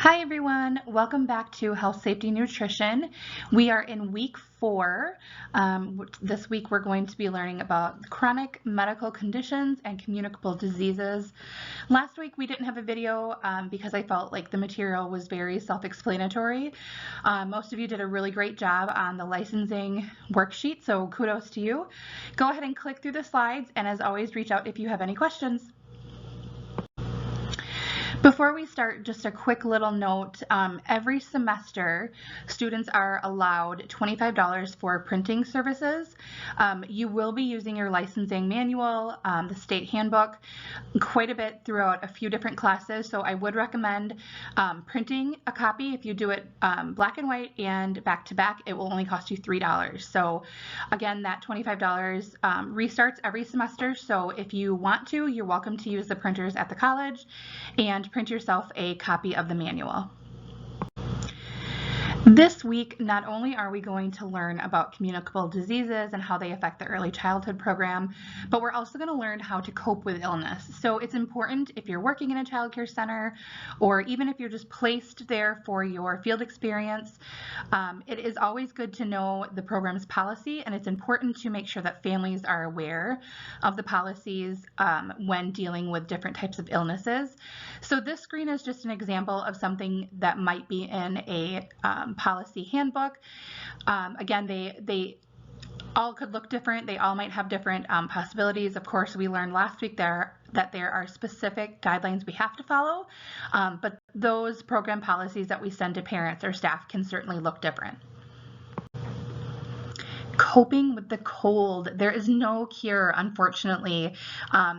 Hi everyone, welcome back to Health, Safety, Nutrition. We are in week 4. This week we're going to be learning about chronic medical conditions and communicable diseases. Last week we didn't have a video because I felt like the material was very self-explanatory. Most of you did a really great job on the licensing worksheet, so kudos to you. Go ahead and click through the slides, and as always, reach out if you have any questions. Before we start, just a quick little note. Every semester, students are allowed $25 for printing services. You will be using your licensing manual, the state handbook, quite a bit throughout a few different classes, so I would recommend printing a copy. If you do it black and white and back to back, it will only cost you $3. So again, that $25 restarts every semester, so if you want to, you're welcome to use the printers at the college and print yourself a copy of the manual. This week, not only are we going to learn about communicable diseases and how they affect the early childhood program, but we're also going to learn how to cope with illness. So it's important if you're working in a child care center, or even if you're just placed there for your field experience, it is always good to know the program's policy, and it's important to make sure that families are aware of the policies when dealing with different types of illnesses. So this screen is just an example of something that might be in a policy handbook. Again, they all could look different. They all might have different possibilities. Of course, we learned last week that there are specific guidelines we have to follow, but those program policies that we send to parents or staff can certainly look different. Coping with the cold. There is no cure, unfortunately.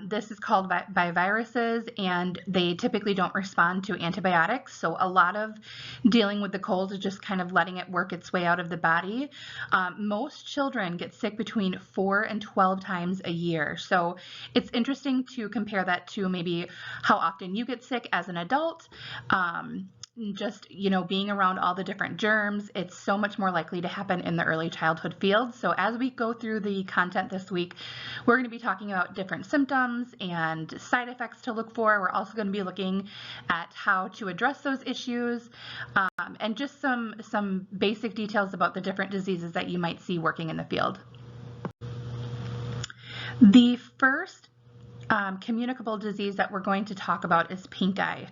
This is caused by viruses, and they typically don't respond to antibiotics. So a lot of dealing with the cold is just kind of letting it work its way out of the body. Most children get sick between 4 and 12 times a year. So it's interesting to compare that to maybe how often you get sick as an adult. Just, being around all the different germs, it's so much more likely to happen in the early childhood field. So as we go through the content this week, we're going to be talking about different symptoms and side effects to look for. We're also going to be looking at how to address those issues, and just some basic details about the different diseases that you might see working in the field. The first communicable disease that we're going to talk about is pink eye.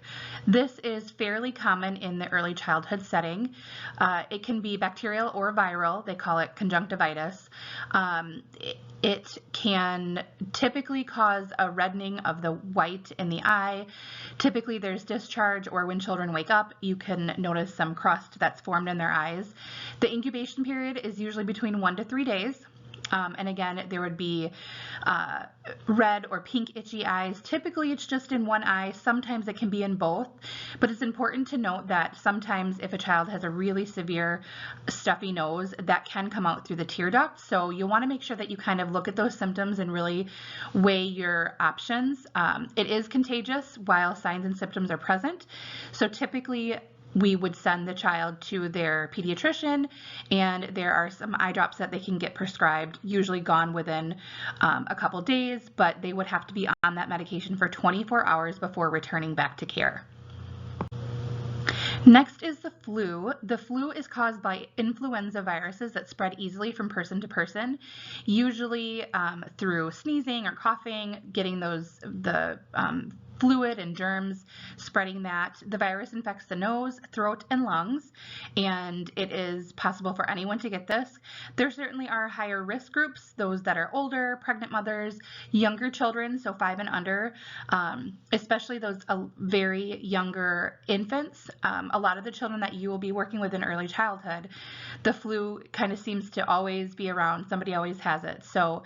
This is fairly common in the early childhood setting. It can be bacterial or viral. They call it conjunctivitis. It can typically cause a reddening of the white in the eye. Typically there's discharge, or when children wake up, you can notice some crust that's formed in their eyes. The incubation period is usually between 1 to 3 days. And again, there would be red or pink itchy eyes. Typically it's just in one eye. Sometimes it can be in both, but it's important to note that sometimes if a child has a really severe stuffy nose, that can come out through the tear duct. So you'll want to make sure that you kind of look at those symptoms and really weigh your options. It is contagious while signs and symptoms are present. So typically we would send the child to their pediatrician, and there are some eye drops that they can get prescribed, usually gone within a couple days, but they would have to be on that medication for 24 hours before returning back to care. Next is the flu. The flu is caused by influenza viruses that spread easily from person to person, usually through sneezing or coughing, getting the fluid and germs, spreading that. The virus infects the nose, throat, and lungs, and it is possible for anyone to get this. There certainly are higher risk groups, those that are older, pregnant mothers, younger children, so 5 and under, especially those very younger infants. A lot of the children that you will be working with in early childhood, the flu kind of seems to always be around. Somebody always has it. So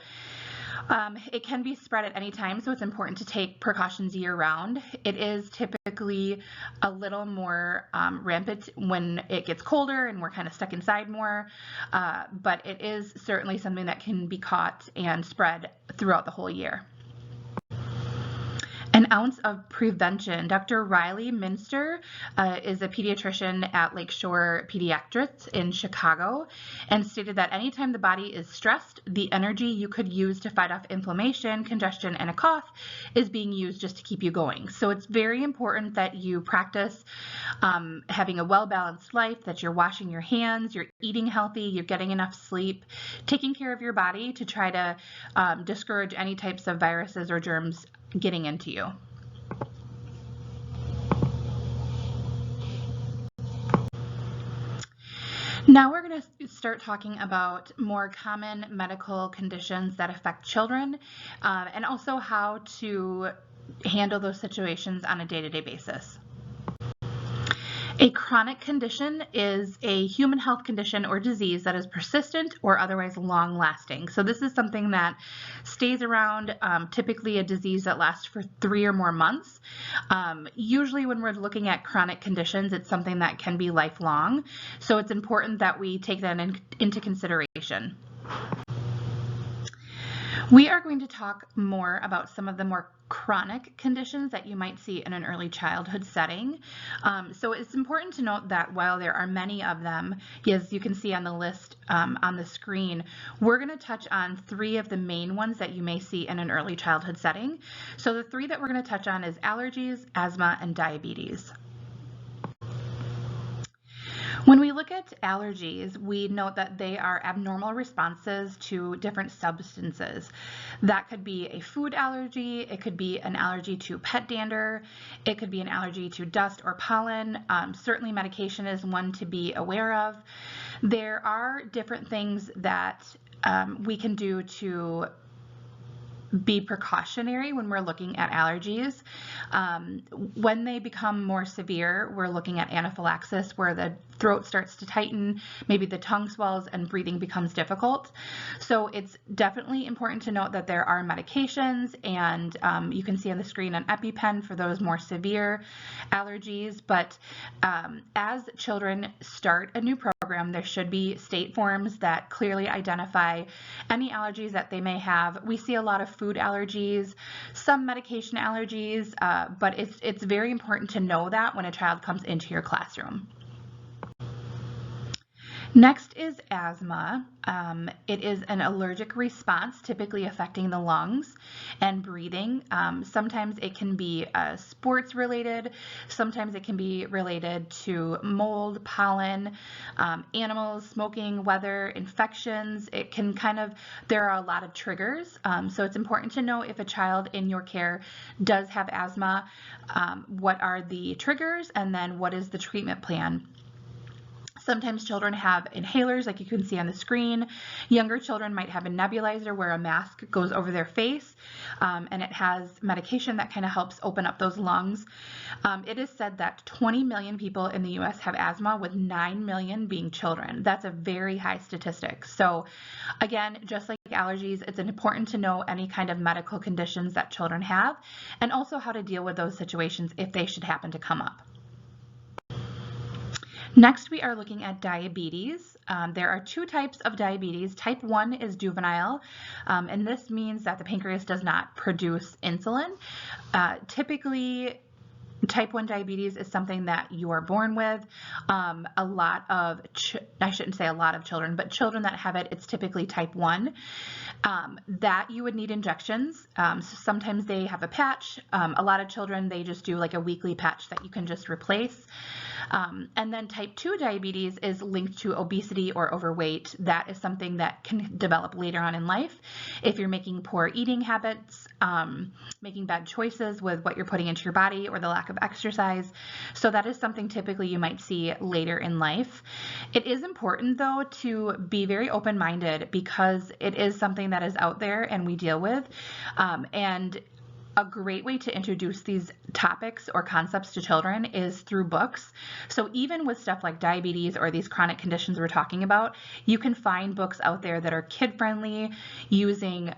it can be spread at any time, so it's important to take precautions year-round. It is typically a little more rampant when it gets colder and we're kind of stuck inside more, but it is certainly something that can be caught and spread throughout the whole year. An ounce of prevention. Dr. Riley Minster is a pediatrician at Lakeshore Pediatrics in Chicago and stated that anytime the body is stressed, the energy you could use to fight off inflammation, congestion, and a cough is being used just to keep you going. So it's very important that you practice having a well-balanced life, that you're washing your hands, you're eating healthy, you're getting enough sleep, taking care of your body to try to discourage any types of viruses or germs getting into you. Now we're going to start talking about more common medical conditions that affect children and also how to handle those situations on a day-to-day basis. A chronic condition is a human health condition or disease that is persistent or otherwise long-lasting. So this is something that stays around, typically a disease that lasts for 3 or more months. Usually when we're looking at chronic conditions, it's something that can be lifelong. So it's important that we take that into consideration. We are going to talk more about some of the more chronic conditions that you might see in an early childhood setting. So it's important to note that while there are many of them, as you can see on the list on the screen, we're going to touch on 3 of the main ones that you may see in an early childhood setting. So the 3 that we're going to touch on is allergies, asthma, and diabetes. When we look at allergies, we note that they are abnormal responses to different substances. That could be a food allergy, it could be an allergy to pet dander, it could be an allergy to dust or pollen. Certainly medication is one to be aware of. There are different things that we can do to be precautionary when we're looking at allergies. When they become more severe, we're looking at anaphylaxis, where the throat starts to tighten, maybe the tongue swells and breathing becomes difficult. So it's definitely important to note that there are medications, and you can see on the screen an EpiPen for those more severe allergies. But as children start a new program, there should be state forms that clearly identify any allergies that they may have. We see a lot of food allergies, some medication allergies, but it's very important to know that when a child comes into your classroom. Next is asthma. It is an allergic response typically affecting the lungs and breathing. Sometimes it can be sports related, sometimes it can be related to mold, pollen, animals, smoking, weather, infections. It can there are a lot of triggers. So it's important to know if a child in your care does have asthma, what are the triggers, and then what is the treatment plan. Sometimes children have inhalers, like you can see on the screen. Younger children might have a nebulizer where a mask goes over their face, and it has medication that kind of helps open up those lungs. It is said that 20 million people in the US have asthma, with 9 million being children. That's a very high statistic. So again, just like allergies, it's important to know any kind of medical conditions that children have, and also how to deal with those situations if they should happen to come up. Next, we are looking at diabetes. There are 2 types of diabetes. Type 1 is juvenile, and this means that the pancreas does not produce insulin. Typically, type 1 diabetes is something that you are born with. A lot of, I shouldn't say a lot of children, but children that have it, it's typically type 1. That you would need injections. So sometimes they have a patch. A lot of children, they just do like a weekly patch that you can just replace. And then type 2 diabetes is linked to obesity or overweight. That is something that can develop later on in life if you're making poor eating habits, making bad choices with what you're putting into your body, or the lack of exercise. So that is something typically you might see later in life. It is important, though, to be very open-minded, because it is something that is out there and we deal with. And a great way to introduce these topics or concepts to children is through books. So even with stuff like diabetes or these chronic conditions we're talking about, you can find books out there that are kid-friendly, using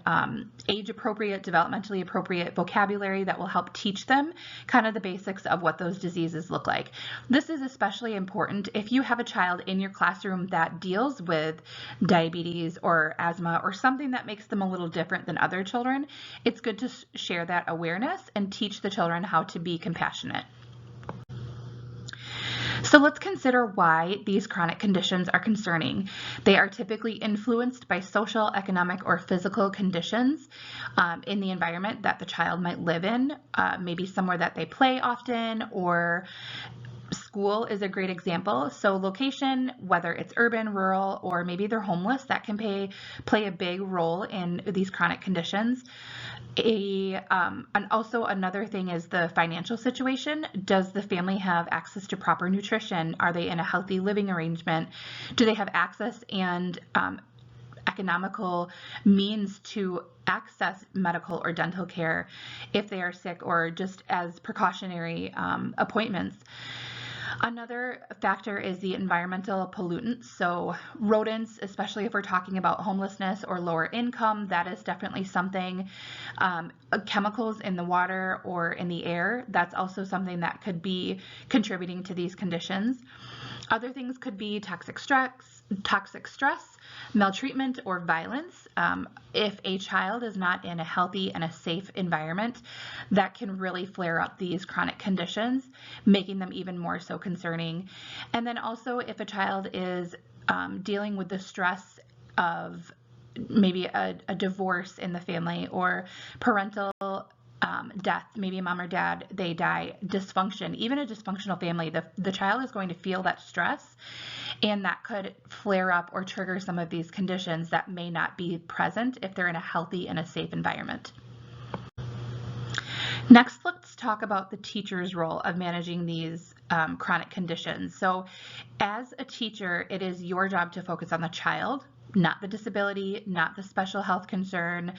age-appropriate, developmentally appropriate vocabulary that will help teach them kind of the basics of what those diseases look like. This is especially important if you have a child in your classroom that deals with diabetes or asthma or something that makes them a little different than other children. It's good to share that that awareness and teach the children how to be compassionate. So let's consider why these chronic conditions are concerning. They are typically influenced by social, economic, or physical conditions in the environment that the child might live in, maybe somewhere that they play often, or school is a great example. So location, whether it's urban, rural, or maybe they're homeless, that can play a big role in these chronic conditions. And also another thing is the financial situation. Does the family have access to proper nutrition? Are they in a healthy living arrangement? Do they have access and economical means to access medical or dental care if they are sick, or just as precautionary appointments? Another factor is the environmental pollutants. So rodents, especially if we're talking about homelessness or lower income, that is definitely something. Chemicals in the water or in the air, that's also something that could be contributing to these conditions. Other things could be toxic stress, maltreatment, or violence. If a child is not in a healthy and a safe environment, that can really flare up these chronic conditions, making them even more so concerning. And then also if a child is dealing with the stress of maybe a divorce in the family, or parental death, maybe mom or dad, they die, dysfunction, even a dysfunctional family, the child is going to feel that stress, and that could flare up or trigger some of these conditions that may not be present if they're in a healthy and a safe environment. Next, let's talk about the teacher's role of managing these chronic conditions. So as a teacher, it is your job to focus on the child, not the disability, not the special health concern,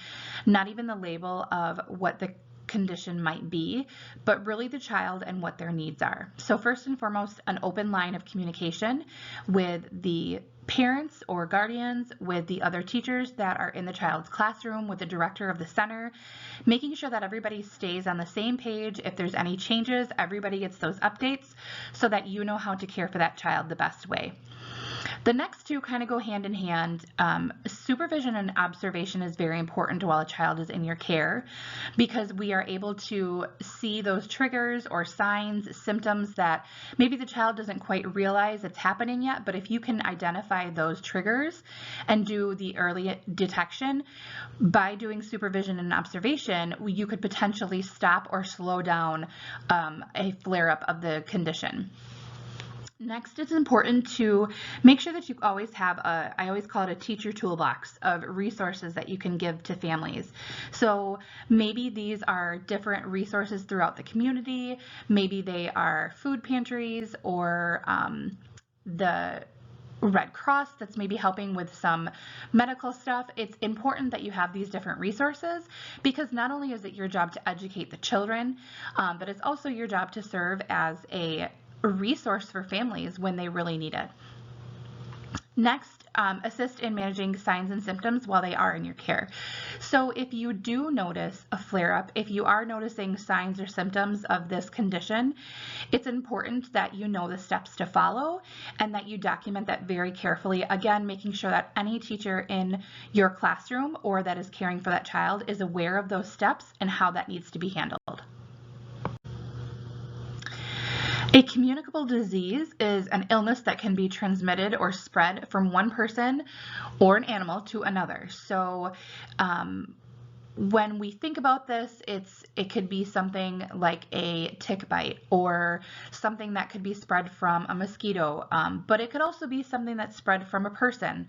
not even the label of what the condition might be, but really the child and what their needs are. So first and foremost, an open line of communication with the parents or guardians, with the other teachers that are in the child's classroom, with the director of the center, making sure that everybody stays on the same page. If there's any changes, everybody gets those updates so that you know how to care for that child the best way. The next two kind of go hand in hand. Supervision and observation is very important while a child is in your care, because we are able to see those triggers or signs, symptoms that maybe the child doesn't quite realize it's happening yet, but if you can identify those triggers and do the early detection by doing supervision and observation, you could potentially stop or slow down a flare-up of the condition. Next, it's important to make sure that you always have I always call it a teacher toolbox of resources that you can give to families. So maybe these are different resources throughout the community. Maybe they are food pantries, or the Red Cross that's maybe helping with some medical stuff. It's important that you have these different resources, because not only is it your job to educate the children, but it's also your job to serve as a resource for families when they really need it. Next, assist in managing signs and symptoms while they are in your care. So if you do notice a flare-up, if you are noticing signs or symptoms of this condition, it's important that you know the steps to follow and that you document that very carefully. Again, making sure that any teacher in your classroom or that is caring for that child is aware of those steps and how that needs to be handled. A communicable disease is an illness that can be transmitted or spread from one person or an animal to another. So when we think about this, it could be something like a tick bite, or something that could be spread from a mosquito, but it could also be something that's spread from a person.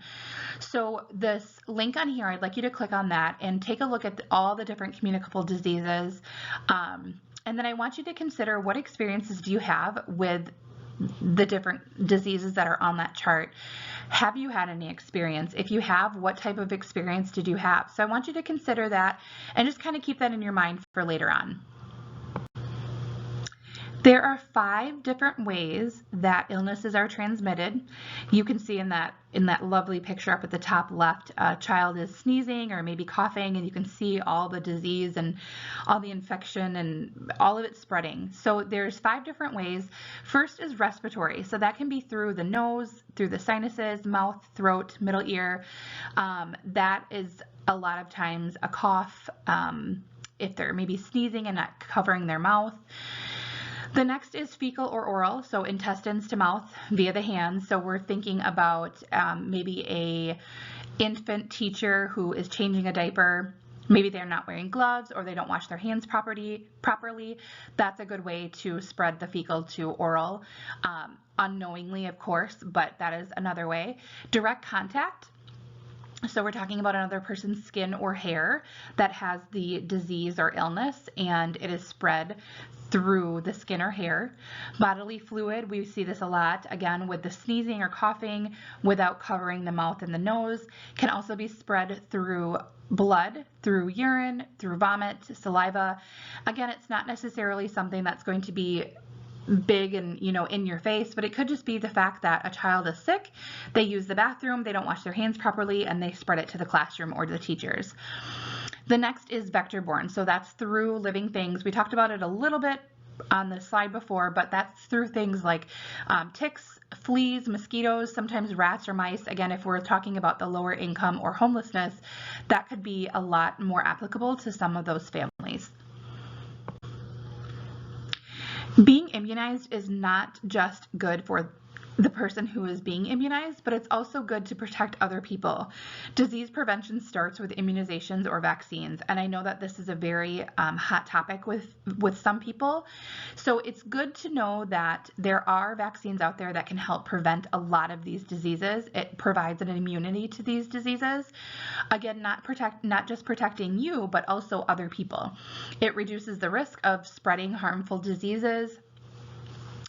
So this link on here, I'd like you to click on that and take a look at all the different communicable diseases. And then I want you to consider, what experiences do you have with the different diseases that are on that chart? Have you had any experience? If you have, what type of experience did you have? So I want you to consider that and just kind of keep that in your mind for later on. There are 5 different ways that illnesses are transmitted. You can see in that lovely picture up at the top left, a child is sneezing or maybe coughing, and you can see all the disease and all the infection and all of it spreading. So there's 5 different ways. First is respiratory. So that can be through the nose, through the sinuses, mouth, throat, middle ear. That is a lot of times a cough, if they're maybe sneezing and not covering their mouth. The next is fecal or oral, so intestines to mouth via the hands. So we're thinking about maybe a infant teacher who is changing a diaper. Maybe they're not wearing gloves or they don't wash their hands properly. That's a good way to spread the fecal to oral, unknowingly, of course, but that is another way. Direct contact. So we're talking about another person's skin or hair that has the disease or illness and it is spread through the skin or hair. Bodily fluid, we see this a lot, again, with the sneezing or coughing without covering the mouth and the nose, can also be spread through blood, through urine, through vomit, saliva. Again, it's not necessarily something that's going to be big and in your face, but it could just be the fact that a child is sick, they use the bathroom, they don't wash their hands properly, and they spread it to the classroom or to the teachers. The next is vector-borne, so that's through living things. We talked about it a little bit on the slide before, but that's through things like ticks, fleas, mosquitoes, sometimes rats or mice. Again, if we're talking about the lower income or homelessness, that could be a lot more applicable to some of those families. Being immunized is not just good for the person who is being immunized, but it's also good to protect other people. Disease prevention starts with immunizations or vaccines, and I know that this is a very hot topic with some people. So it's good to know that there are vaccines out there that can help prevent a lot of these diseases. It provides an immunity to these diseases. Again, not just protecting you, but also other people. It reduces the risk of spreading harmful diseases,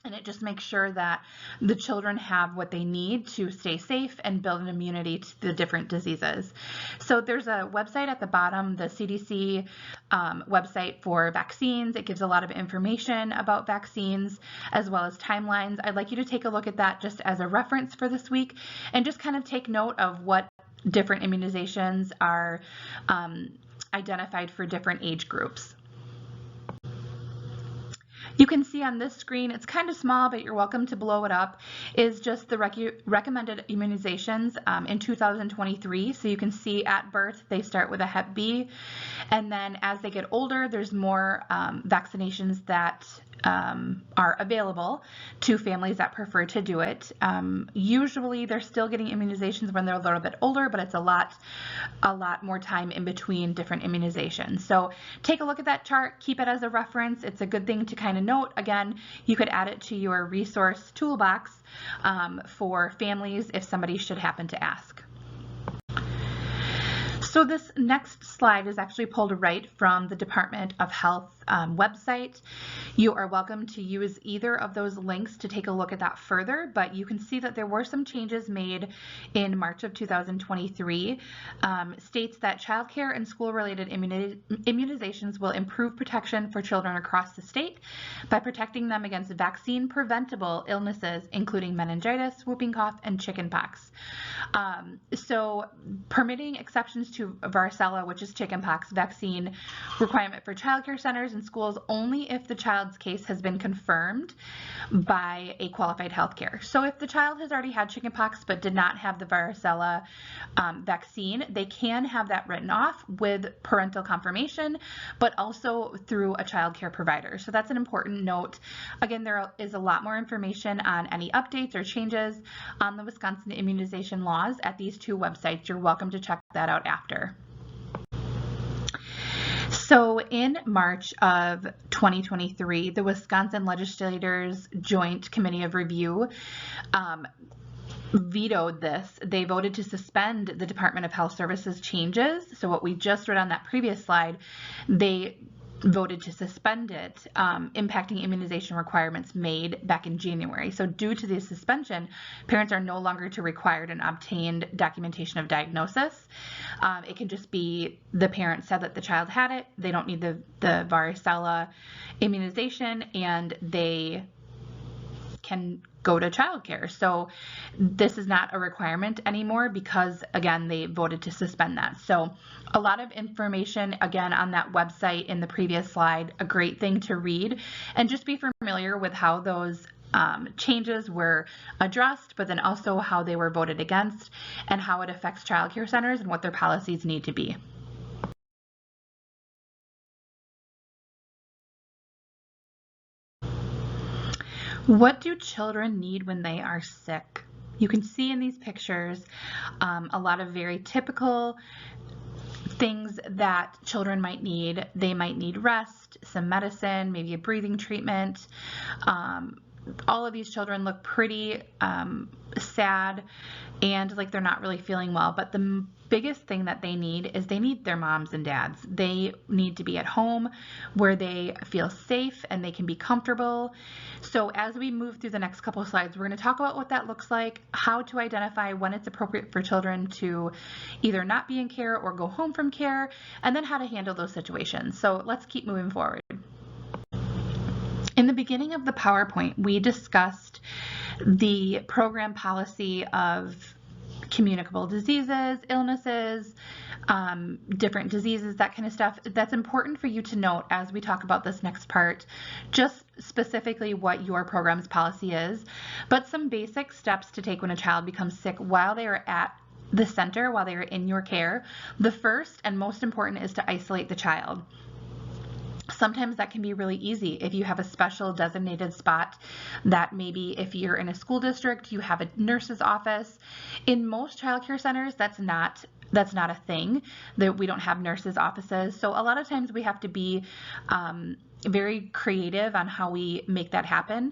and it just makes sure that the children have what they need to stay safe and build an immunity to the different diseases. So there's a website at the bottom, the CDC website for vaccines. It gives a lot of information about vaccines as well as timelines. I'd like you to take a look at that just as a reference for this week and just kind of take note of what different immunizations are identified for different age groups. You can see on this screen, it's kind of small, but you're welcome to blow it up, is just the recommended immunizations in 2023. So you can see at birth, they start with a Hep B, and then as they get older, there's more vaccinations that are available to families that prefer to do it. Usually they're still getting immunizations when they're a little bit older, but it's a lot more time in between different immunizations. So take a look at that chart, keep it as a reference. It's a good thing to kind of note. Again, you could add it to your resource toolbox for families if somebody should happen to ask. So this next slide is actually pulled right from the Department of Health website. You are welcome to use either of those links to take a look at that further, but you can see that there were some changes made in March of 2023. States that childcare and school-related immunizations will improve protection for children across the state by protecting them against vaccine-preventable illnesses, including meningitis, whooping cough, and chickenpox. So permitting exceptions to varicella, which is chickenpox, vaccine requirement for childcare centers and schools only if the child's case has been confirmed by a qualified healthcare. So if the child has already had chickenpox but did not have the varicella vaccine, they can have that written off with parental confirmation, but also through a child care provider. So that's an important note. Again, there is a lot more information on any updates or changes on the Wisconsin immunization laws at these two websites. You're welcome to check that out after. So in March of 2023, the Wisconsin Legislators Joint Committee of Review vetoed this. They voted to suspend the Department of Health Services changes. So what we just read on that previous slide, they voted to suspend it, impacting immunization requirements made back in January. So due to the suspension, parents are no longer to required an obtained documentation of diagnosis. It can just be the parent said that the child had it, they don't need the varicella immunization, and they can go to childcare. So this is not a requirement anymore because, again, they voted to suspend that. So a lot of information, again, on that website in the previous slide, a great thing to read and just be familiar with how those changes were addressed, but then also how they were voted against and how it affects childcare centers and what their policies need to be. What do children need when they are sick? You can see in these pictures a lot of very typical things that children might need. They might need rest, some medicine, maybe a breathing treatment. All of these children look pretty sad and like they're not really feeling well, but the biggest thing that they need is they need their moms and dads. They need to be at home where they feel safe and they can be comfortable. So as we move through the next couple of slides, we're going to talk about what that looks like, how to identify when it's appropriate for children to either not be in care or go home from care, and then how to handle those situations. So let's keep moving forward. In the beginning of the PowerPoint, we discussed the program policy of communicable diseases, illnesses, different diseases, that kind of stuff. That's important for you to note as we talk about this next part, just specifically what your program's policy is, but some basic steps to take when a child becomes sick while they are at the center, while they are in your care. The first and most important is to isolate the child. Sometimes that can be really easy if you have a special designated spot that maybe if you're in a school district, you have a nurse's office. In most childcare centers, that's not a thing, that we don't have nurses' offices. So a lot of times we have to be very creative on how we make that happen.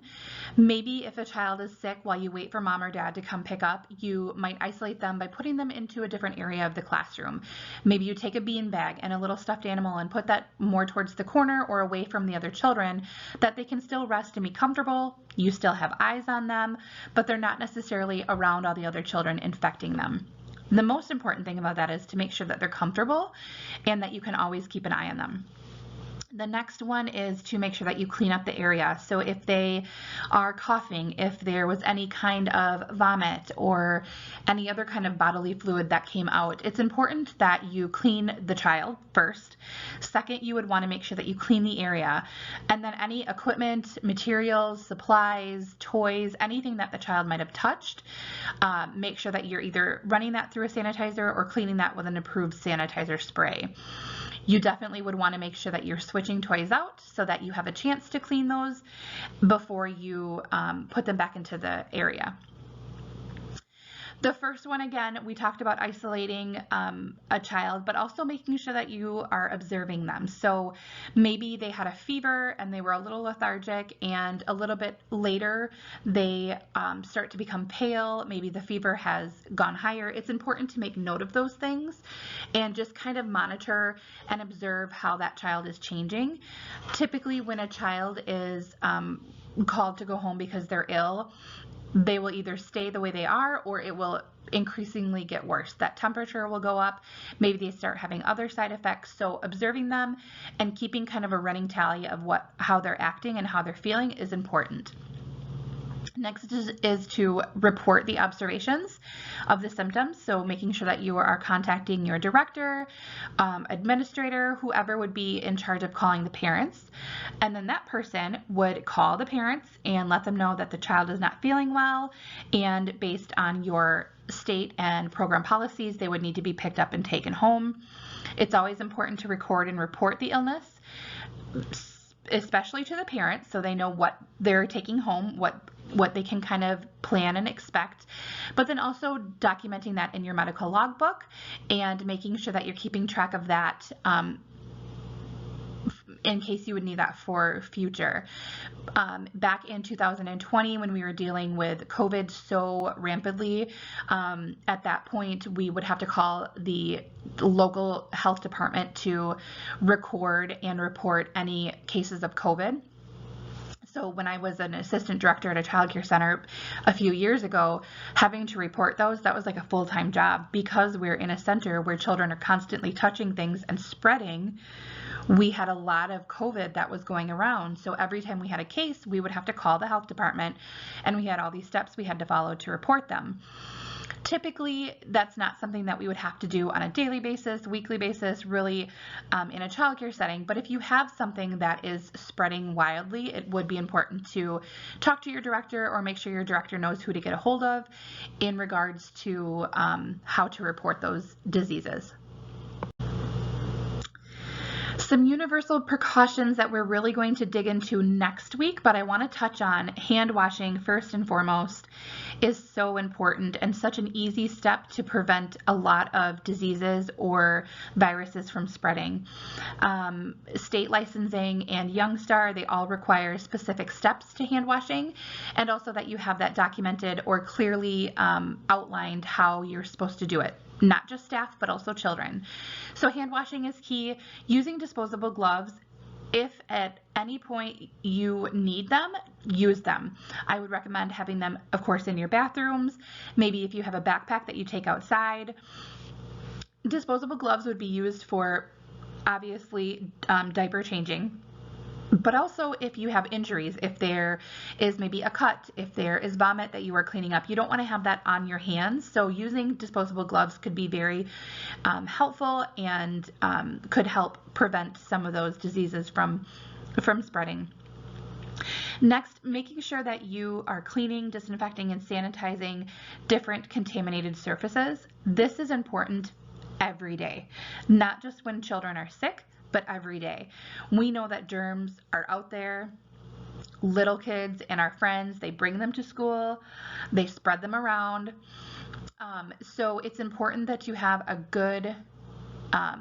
Maybe if a child is sick while you wait for mom or dad to come pick up, you might isolate them by putting them into a different area of the classroom. Maybe you take a bean bag and a little stuffed animal and put that more towards the corner or away from the other children, that they can still rest and be comfortable. You still have eyes on them, but they're not necessarily around all the other children infecting them. The most important thing about that is to make sure that they're comfortable and that you can always keep an eye on them. The next one is to make sure that you clean up the area. So if they are coughing, if there was any kind of vomit or any other kind of bodily fluid that came out, it's important that you clean the child first. Second, you would want to make sure that you clean the area. And then any equipment, materials, supplies, toys, anything that the child might have touched, make sure that you're either running that through a sanitizer or cleaning that with an approved sanitizer spray. You definitely would want to make sure that you're switching toys out so that you have a chance to clean those before you put them back into the area. The first one, again, we talked about isolating a child, but also making sure that you are observing them. So maybe they had a fever and they were a little lethargic, and a little bit later they start to become pale. Maybe the fever has gone higher. It's important to make note of those things and just kind of monitor and observe how that child is changing. Typically, when a child is called to go home because they're ill, they will either stay the way they are or it will increasingly get worse. That temperature will go up. Maybe they start having other side effects. So observing them and keeping kind of a running tally of how they're acting and how they're feeling is important. Next is to report the observations of the symptoms. So making sure that you are contacting your director, administrator, whoever would be in charge of calling the parents. And then that person would call the parents and let them know that the child is not feeling well. And based on your state and program policies, they would need to be picked up and taken home. It's always important to record and report the illness, especially to the parents, so they know what they're taking home, what they can kind of plan and expect, but then also documenting that in your medical logbook and making sure that you're keeping track of that in case you would need that for future. Back in 2020, when we were dealing with COVID so rampantly, at that point we would have to call the local health department to record and report any cases of COVID. So when I was an assistant director at a childcare center a few years ago, having to report those, that was like a full-time job. Because we're in a center where children are constantly touching things and spreading, we had a lot of COVID that was going around. So every time we had a case, we would have to call the health department, and we had all these steps we had to follow to report them. Typically, that's not something that we would have to do on a daily basis, weekly basis, really in a childcare setting. But if you have something that is spreading wildly, it would be important to talk to your director or make sure your director knows who to get a hold of in regards to how to report those diseases. Some universal precautions that we're really going to dig into next week, but I want to touch on hand washing first and foremost is so important and such an easy step to prevent a lot of diseases or viruses from spreading. State licensing and Youngstar, they all require specific steps to hand washing, and also that you have that documented or clearly outlined how you're supposed to do it. Not just staff, but also children. So hand washing is key. Using disposable gloves, if at any point you need them, use them. I would recommend having them, of course, in your bathrooms. Maybe if you have a backpack that you take outside. Disposable gloves would be used for, obviously, diaper changing. But also if you have injuries, if there is maybe a cut, if there is vomit that you are cleaning up, you don't want to have that on your hands. So using disposable gloves could be very helpful and could help prevent some of those diseases from spreading. Next, making sure that you are cleaning, disinfecting, and sanitizing different contaminated surfaces. This is important every day, not just when children are sick, but every day. We know that germs are out there. Little kids and our friends, they bring them to school, they spread them around. So it's important that you have a good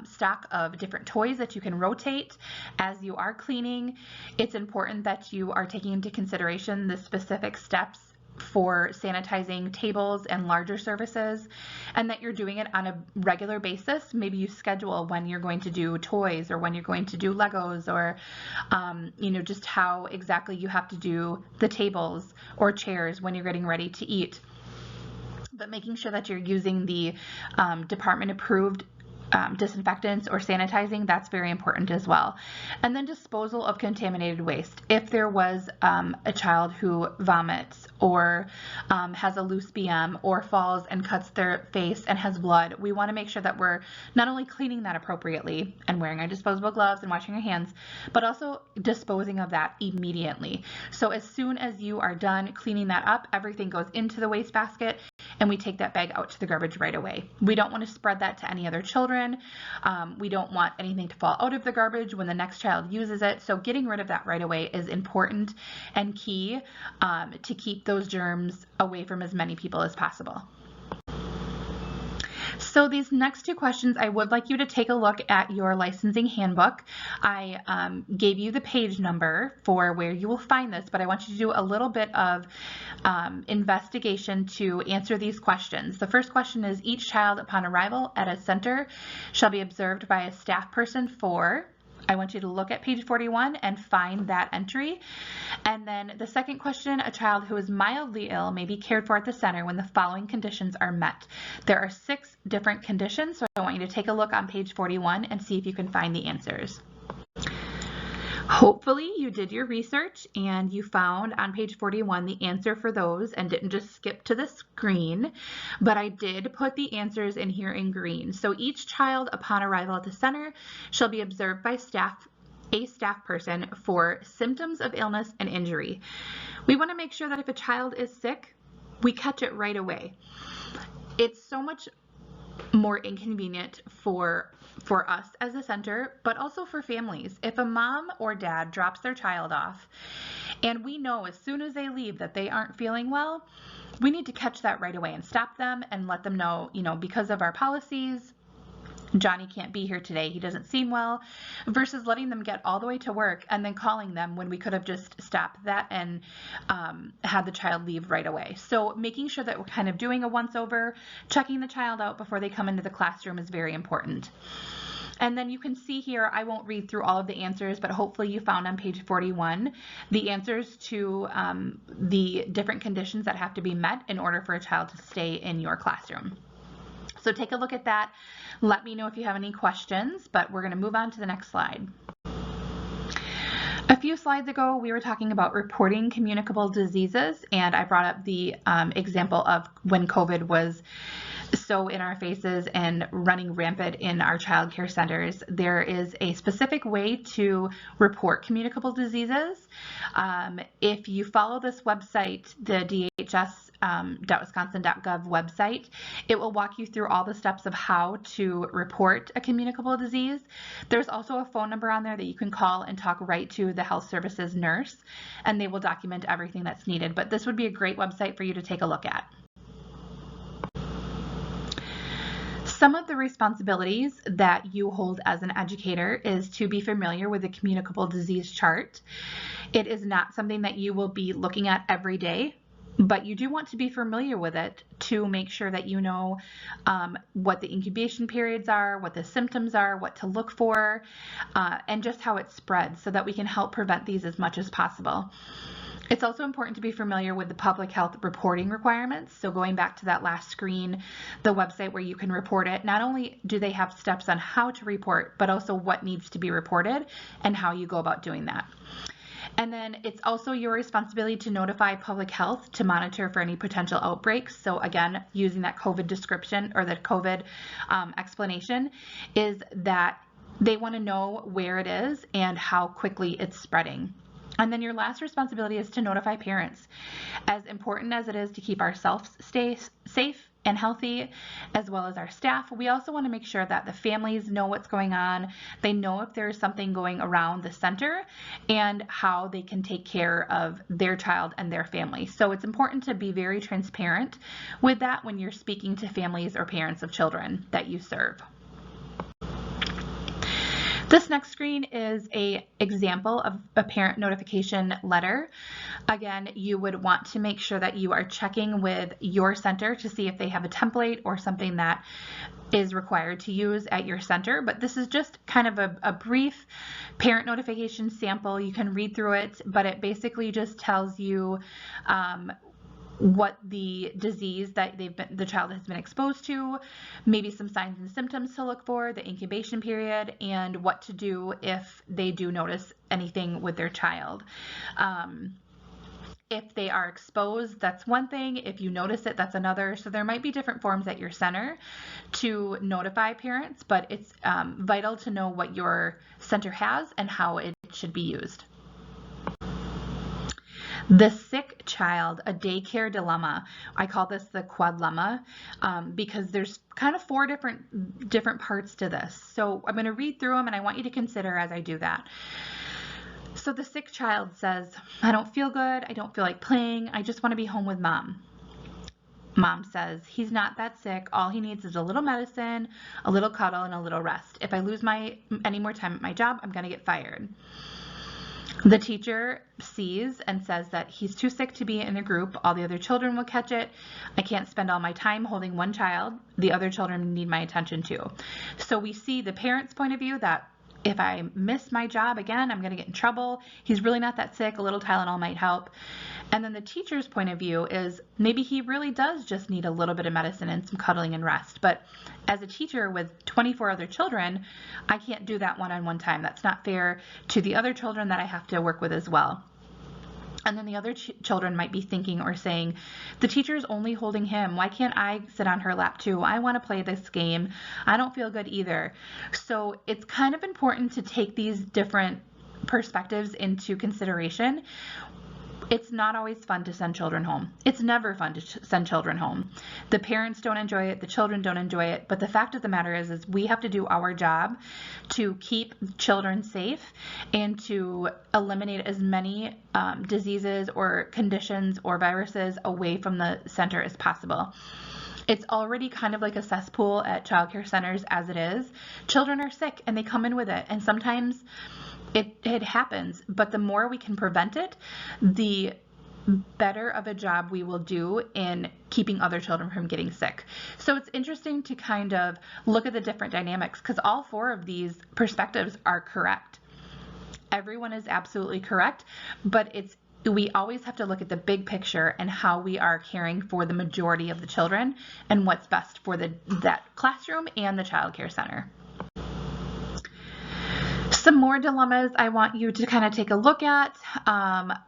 stock of different toys that you can rotate as you are cleaning. It's important that you are taking into consideration the specific steps for sanitizing tables and larger surfaces, and that you're doing it on a regular basis. Maybe you schedule when you're going to do toys or when you're going to do Legos, or just how exactly you have to do the tables or chairs when you're getting ready to eat. But making sure that you're using the department approved disinfectants or sanitizing, that's very important as well. And then disposal of contaminated waste. If there was a child who vomits or has a loose BM or falls and cuts their face and has blood, we want to make sure that we're not only cleaning that appropriately and wearing our disposable gloves and washing our hands, but also disposing of that immediately. So as soon as you are done cleaning that up, everything goes into the wastebasket and we take that bag out to the garbage right away. We don't want to spread that to any other children. We don't want anything to fall out of the garbage when the next child uses it. So getting rid of that right away is important and key to keep those germs away from as many people as possible. So these next two questions, I would like you to take a look at your licensing handbook. I gave you the page number for where you will find this, but I want you to do a little bit of investigation to answer these questions. The first question is, each child upon arrival at a center shall be observed by a staff person for. I want you to look at page 41 and find that entry. And then the second question, a child who is mildly ill may be cared for at the center when the following conditions are met. There are 6 different conditions, so I want you to take a look on page 41 and see if you can find the answers. Hopefully you did your research and you found on page 41 the answer for those and didn't just skip to the screen, but I did put the answers in here in green. So each child upon arrival at the center shall be observed by a staff person for symptoms of illness and injury. We want to make sure that if a child is sick, we catch it right away. It's so much more inconvenient for us as a center, but also for families. If a mom or dad drops their child off and we know as soon as they leave that they aren't feeling well, we need to catch that right away and stop them and let them know, because of our policies, Johnny can't be here today, he doesn't seem well, versus letting them get all the way to work and then calling them when we could have just stopped that and had the child leave right away. So making sure that we're kind of doing a once over, checking the child out before they come into the classroom is very important. And then you can see here, I won't read through all of the answers, but hopefully you found on page 41 the answers to the different conditions that have to be met in order for a child to stay in your classroom. So take a look at that. Let me know if you have any questions, but we're going to move on to the next slide. A few slides ago, we were talking about reporting communicable diseases, and I brought up the example of when COVID was so in our faces and running rampant in our child care centers. There is a specific way to report communicable diseases. If you follow this website, the DHS wisconsin.gov website. It will walk you through all the steps of how to report a communicable disease. There's also a phone number on there that you can call and talk right to the health services nurse, and they will document everything that's needed. But this would be a great website for you to take a look at. Some of the responsibilities that you hold as an educator is to be familiar with the communicable disease chart. It is not something that you will be looking at every day, but you do want to be familiar with it to make sure that you know what the incubation periods are, what the symptoms are, what to look for, and just how it spreads so that we can help prevent these as much as possible. It's also important to be familiar with the public health reporting requirements. So going back to that last screen, the website where you can report it, not only do they have steps on how to report, but also what needs to be reported and how you go about doing that. And then it's also your responsibility to notify public health to monitor for any potential outbreaks. So again, using that COVID description or the COVID explanation is that they want to know where it is and how quickly it's spreading. And then your last responsibility is to notify parents. As important as it is to keep ourselves safe and healthy, as well as our staff, we also want to make sure that the families know what's going on. They know if there's something going around the center and how they can take care of their child and their family. So it's important to be very transparent with that when you're speaking to families or parents of children that you serve. This next screen is an example of a parent notification letter. Again, you would want to make sure that you are checking with your center to see if they have a template or something that is required to use at your center. But this is just kind of a brief parent notification sample. You can read through it, but it basically just tells you what the disease that the child has been exposed to, maybe some signs and symptoms to look for, the incubation period, and what to do if they do notice anything with their child. If they are exposed, that's one thing. If you notice it, that's another. So there might be different forms at your center to notify parents, but it's vital to know what your center has and how it should be used. The sick child, a daycare dilemma. I call this the quadlemma because there's kind of 4 different parts to this. So I'm going to read through them and I want you to consider as I do that. So the sick child says, I don't feel good. I don't feel like playing. I just want to be home with mom. Mom says, he's not that sick. All he needs is a little medicine, a little cuddle, and a little rest. If I lose any more time at my job, I'm going to get fired. The teacher sees and says that he's too sick to be in a group. All the other children will catch it. I can't spend all my time holding one child. The other children need my attention too. So we see the parent's point of view that if I miss my job again, I'm going to get in trouble. He's really not that sick. A little Tylenol might help. And then the teacher's point of view is maybe he really does just need a little bit of medicine and some cuddling and rest. But as a teacher with 24 other children, I can't do that one-on-one time. That's not fair to the other children that I have to work with as well. And then the other children might be thinking or saying, the teacher's only holding him. Why can't I sit on her lap too? I want to play this game. I don't feel good either. So it's kind of important to take these different perspectives into consideration. It's not always fun to send children home. It's never fun to send children home. The parents don't enjoy it. The children don't enjoy it. But the fact of the matter is we have to do our job to keep children safe and to eliminate as many diseases or conditions or viruses away from the center as possible. It's already kind of like a cesspool at childcare centers as it is. Children are sick and they come in with it. And sometimes it happens, but the more we can prevent it, the better of a job we will do in keeping other children from getting sick. So it's interesting to kind of look at the different dynamics because all 4 of these perspectives are correct. Everyone is absolutely correct, but we always have to look at the big picture and how we are caring for the majority of the children and what's best for that classroom and the child care center. Some more dilemmas I want you to kind of take a look at.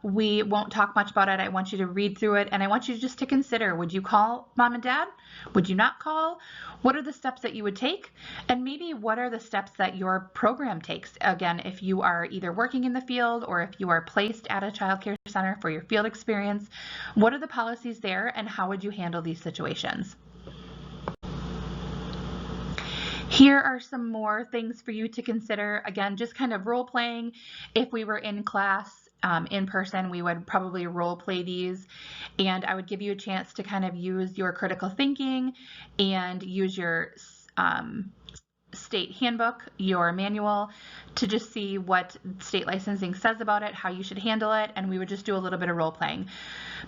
We won't talk much about it. I want you to read through it and I want you just to consider, would you call mom and dad? Would you not call? What are the steps that you would take? And maybe what are the steps that your program takes? Again, if you are either working in the field or if you are placed at a child care center for your field experience. What are the policies there and how would you handle these situations? Here are some more things for you to consider. Again, just kind of role playing. If we were in class in person, we would probably role play these, and I would give you a chance to kind of use your critical thinking and use your state handbook, your manual, to just see what state licensing says about it, how you should handle it, and we would just do a little bit of role playing.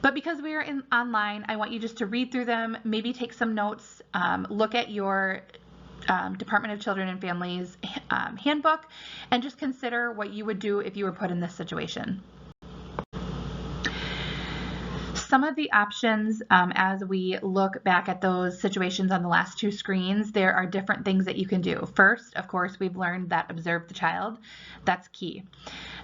But because we are online, I want you just to read through them, maybe take some notes, look at your Department of Children and Families handbook, and just consider what you would do if you were put in this situation. Some of the options, as we look back at those situations on the last two screens, there are different things that you can do. First, of course, we've learned that observe the child. That's key.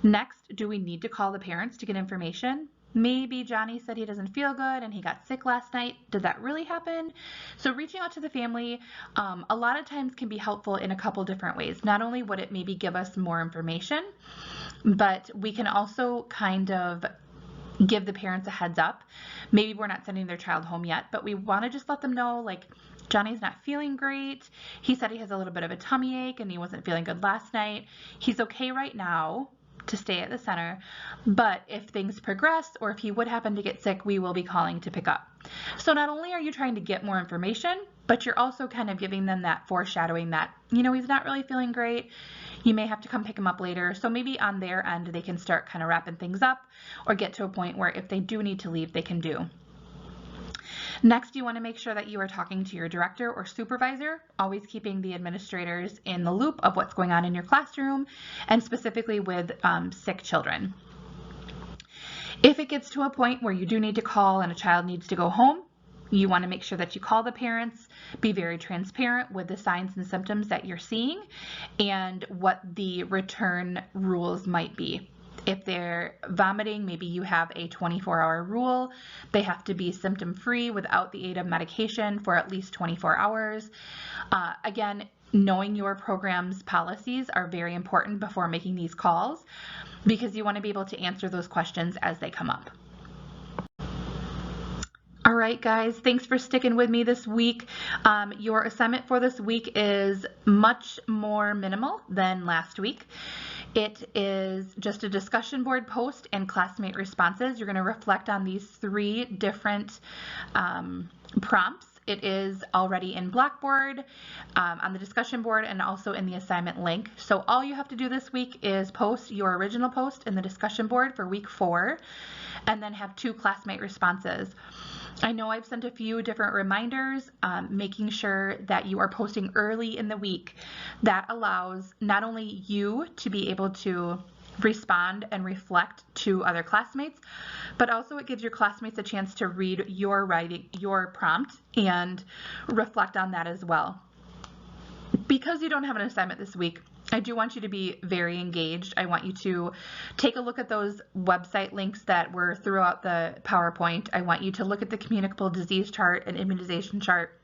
Next, do we need to call the parents to get information? Maybe Johnny said he doesn't feel good and he got sick last night. Did that really happen? So reaching out to the family a lot of times can be helpful in a couple different ways. Not only would it maybe give us more information, but we can also kind of give the parents a heads up. Maybe we're not sending their child home yet, but we want to just let them know, like, Johnny's not feeling great. He said he has a little bit of a tummy ache and he wasn't feeling good last night. He's okay right now to stay at the center, but if things progress or if he would happen to get sick, we will be calling to pick up. So not only are you trying to get more information, but you're also kind of giving them that foreshadowing that, you know, he's not really feeling great. You may have to come pick him up later. So maybe on their end, they can start kind of wrapping things up or get to a point where if they do need to leave, they can do. Next, you want to make sure that you are talking to your director or supervisor, always keeping the administrators in the loop of what's going on in your classroom, and specifically with sick children. If it gets to a point where you do need to call and a child needs to go home, you want to make sure that you call the parents, be very transparent with the signs and symptoms that you're seeing and what the return rules might be. If they're vomiting, maybe you have a 24-hour rule. They have to be symptom-free without the aid of medication for at least 24 hours. Again, knowing your program's policies are very important before making these calls because you want to be able to answer those questions as they come up. All right, guys, thanks for sticking with me this week. Your assignment for this week is much more minimal than last week. It is just a discussion board post and classmate responses. You're going to reflect on these 3 different prompts. It is already in Blackboard, on the discussion board, and also in the assignment link. So all you have to do this week is post your original post in the discussion board for week 4, and then have 2 classmate responses. I know I've sent a few different reminders, making sure that you are posting early in the week. That allows not only you to be able to respond and reflect to other classmates, but also it gives your classmates a chance to read your prompt and reflect on that as well. Because you don't have an assignment this week, I do want you to be very engaged. I want you to take a look at those website links that were throughout the PowerPoint. I want you to look at the communicable disease chart and immunization chart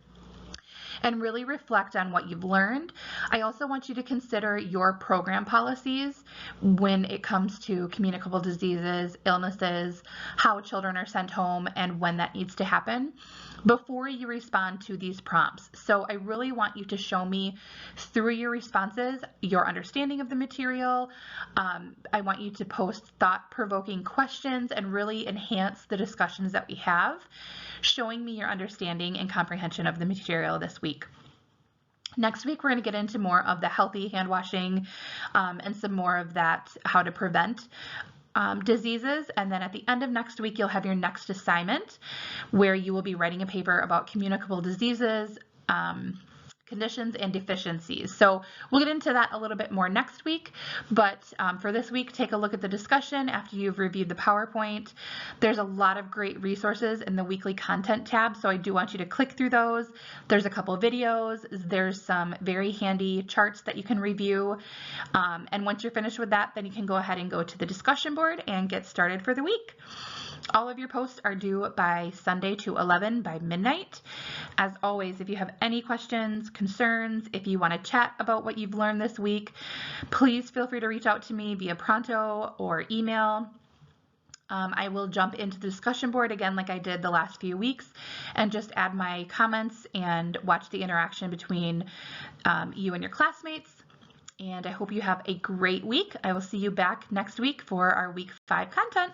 and really reflect on what you've learned. I also want you to consider your program policies when it comes to communicable diseases, illnesses, how children are sent home, and when that needs to happen before you respond to these prompts. So I really want you to show me through your responses your understanding of the material. I want you to post thought-provoking questions and really enhance the discussions that we have, showing me your understanding and comprehension of the material this week. Next week, we're going to get into more of the healthy hand washing and some more of that, how to prevent diseases. And then at the end of next week, you'll have your next assignment where you will be writing a paper about communicable diseases, conditions, and deficiencies. So we'll get into that a little bit more next week, but for this week, take a look at the discussion after you've reviewed the PowerPoint. There's a lot of great resources in the weekly content tab, so I do want you to click through those. There's a couple videos, there's some very handy charts that you can review, and once you're finished with that, then you can go ahead and go to the discussion board and get started for the week. All of your posts are due by Sunday to 11 by midnight. As always, if you have any questions, concerns, if you want to chat about what you've learned this week, please feel free to reach out to me via Pronto or email. I will jump into the discussion board again like I did the last few weeks and just add my comments and watch the interaction between you and your classmates. And I hope you have a great week. I will see you back next week for our week 5 content.